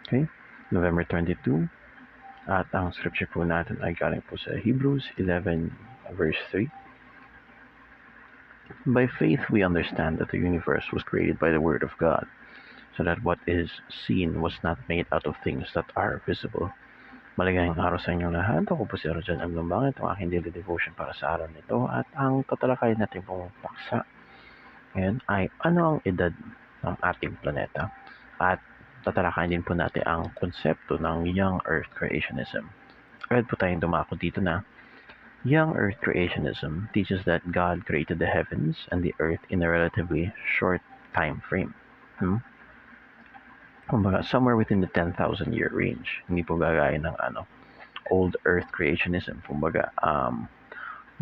Okay? November 22. At ang scripture po natin ay galing po sa Hebrews 11 verse 3. By faith we understand that the universe was created by the word of God, so that what is seen was not made out of things that are visible. Maligayang araw sa inyong lahat. Ako po si Arjan Aglambang. Ito ang aking daily devotion para sa araw nito. At ang tatalakayin natin pong paksa ngayon ay ano ang edad ng ating planeta. At tatalakayin din po natin ang konsepto ng Young Earth Creationism. Agad po tayong dumako dito na Young Earth Creationism teaches that God created the heavens and the earth in a relatively short time frame. Kumbaga, somewhere within the 10,000 year range. Hindi po gagaya ng Old Earth Creationism. Kumbaga,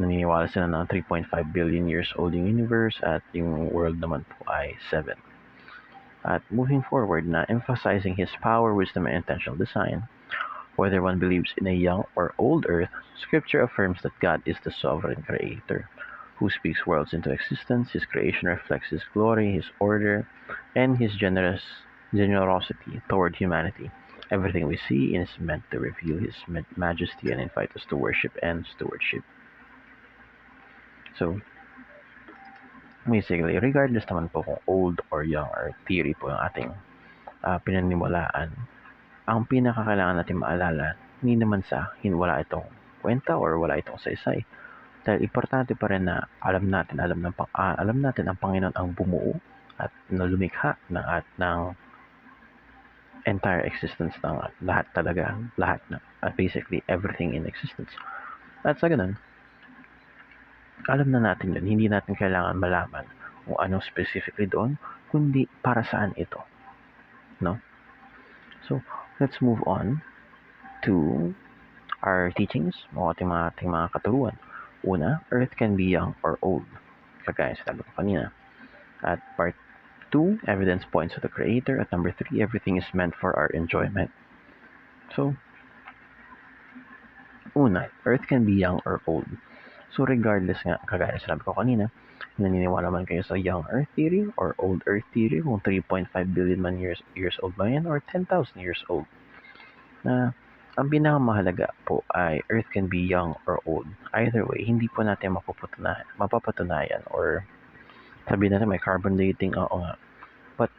naniniwala sila na 3.5 billion years old yung universe at yung world naman po ay 7. At moving forward na emphasizing His power, wisdom, and intentional design, whether one believes in a young or old earth, Scripture affirms that God is the sovereign creator who speaks worlds into existence. His creation reflects His glory, His order, and His generosity toward humanity. Everything we see is meant to reveal His majesty and invite us to worship and stewardship. So, basically, regardless naman po kung old or young or theory po yung ating pinaniwalaan, ang pinakakailangan natin maalala, hindi naman wala itong kwenta or wala itong saysay. Dahil importante pa rin na alam natin ang Panginoon ang bumuo at lumikha ng entire existence ng lahat na basically everything in existence. At sa ganun, alam na natin yun, hindi natin kailangan malaman kung ano specifically doon, kundi para saan ito. No? So, let's move on to our teachings, ating mga katuruan. Una, Earth can be young or old, kagaya sa ko kanina. At part 2, evidence points to the Creator. At number 3, everything is meant for our enjoyment. So, una, Earth can be young or old. So, regardless nga, kagaya sa ko kanina, naniniwala man kayo sa young Earth theory or old Earth theory, kung 3.5 billion man years old ba yan or 10,000 years old. Na ang pinakamahalaga po ay Earth can be young or old. Either way, hindi po natin mapapatunayan or sabihin natin may carbon dating, oo nga. But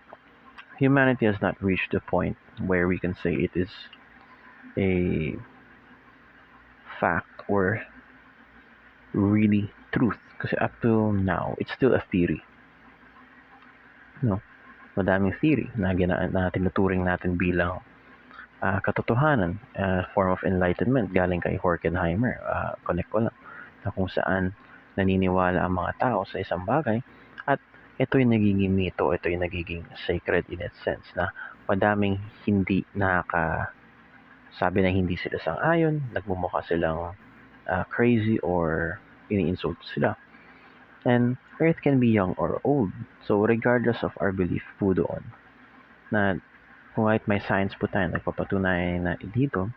humanity has not reached the point where we can say it is a fact or really truth. Kasi up to now, it's still a theory. No? Madaming theory na tinuturing natin bilang katotohanan, form of enlightenment galing kay Horkheimer. Connect ko lang na kung saan naniniwala ang mga tao sa isang bagay at ito'y nagiging mito, ito'y nagiging sacred in its sense na madaming hindi sabi na hindi sila sang-ayon, nagmumukha silang crazy or ini-insult sila. And Earth can be young or old. So regardless of our belief po doon, na kung kahit may science po tayo nagpapatunay na dito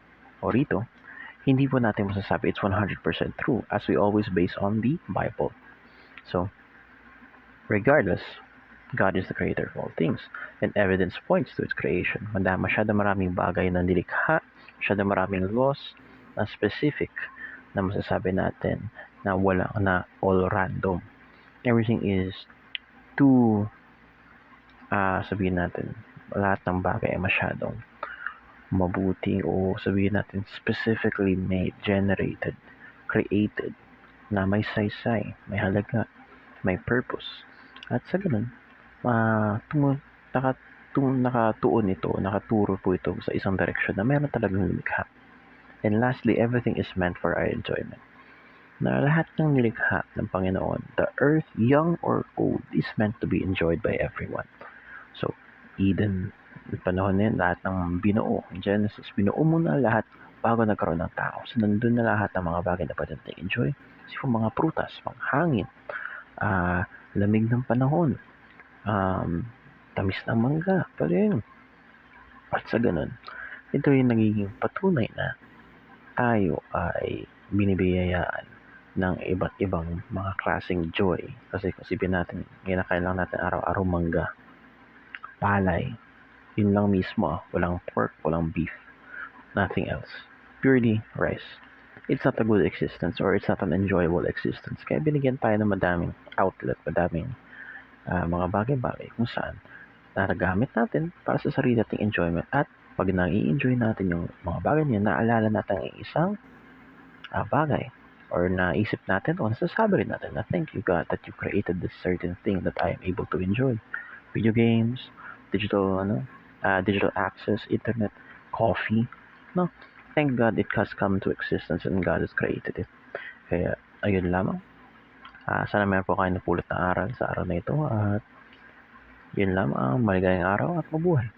o rito, hindi po natin masasabi it's 100% true as we always base on the Bible. So, regardless, God is the creator of all things and evidence points to its creation. Masyado maraming bagay na nilikha, masyado maraming laws na specific na masasabi natin na wala na all random. Everything is too sabihin natin, lahat ng bagay ay masyadong mabuti o sabihin natin specifically made, generated, created, na may saysay, may halaga, may purpose. At sa ganun, nakaturo po ito sa isang direction na meron talagang lumikha. And lastly, everything is meant for our enjoyment. Na lahat ng nilikha ng Panginoon, the earth, young or old, is meant to be enjoyed by everyone. So, Eden, panahon na yun, lahat ng binuo, Genesis, binuo mo na lahat bago nagkaroon ng tao. So, nandun na lahat ng mga bagay na pwede natin enjoy. Kasi mga prutas, mga hangin, lamig ng panahon, tamis ng mangga, pwede yun. At sa ganun, ito yung nagiging patunay na tayo ay binibiyayaan ng iba't ibang mga klaseng joy. Kasi kung sipin natin, kailangan natin araw-araw mangga, palay, Yun lang mismo, walang pork, walang beef, nothing else. Purely rice. It's not a good existence or it's not an enjoyable existence. Kaya binigyan tayo ng madaming outlet, madaming mga bagay-bagay kung saan nagagamit natin para sa sarili nating enjoyment. At pag nai-enjoy natin yung mga bagay niya, naalala natin ang isang bagay or naisip natin o nasasabi rin natin na thank you God that you created this certain thing that I am able to enjoy. Video games, digital access, internet, coffee, no? Thank God it has come to existence and God has created it. Kaya, ayun lamang. Sana meron po kayo napulot na aral sa araw na ito at yun lamang, maligayang araw at mabuhay.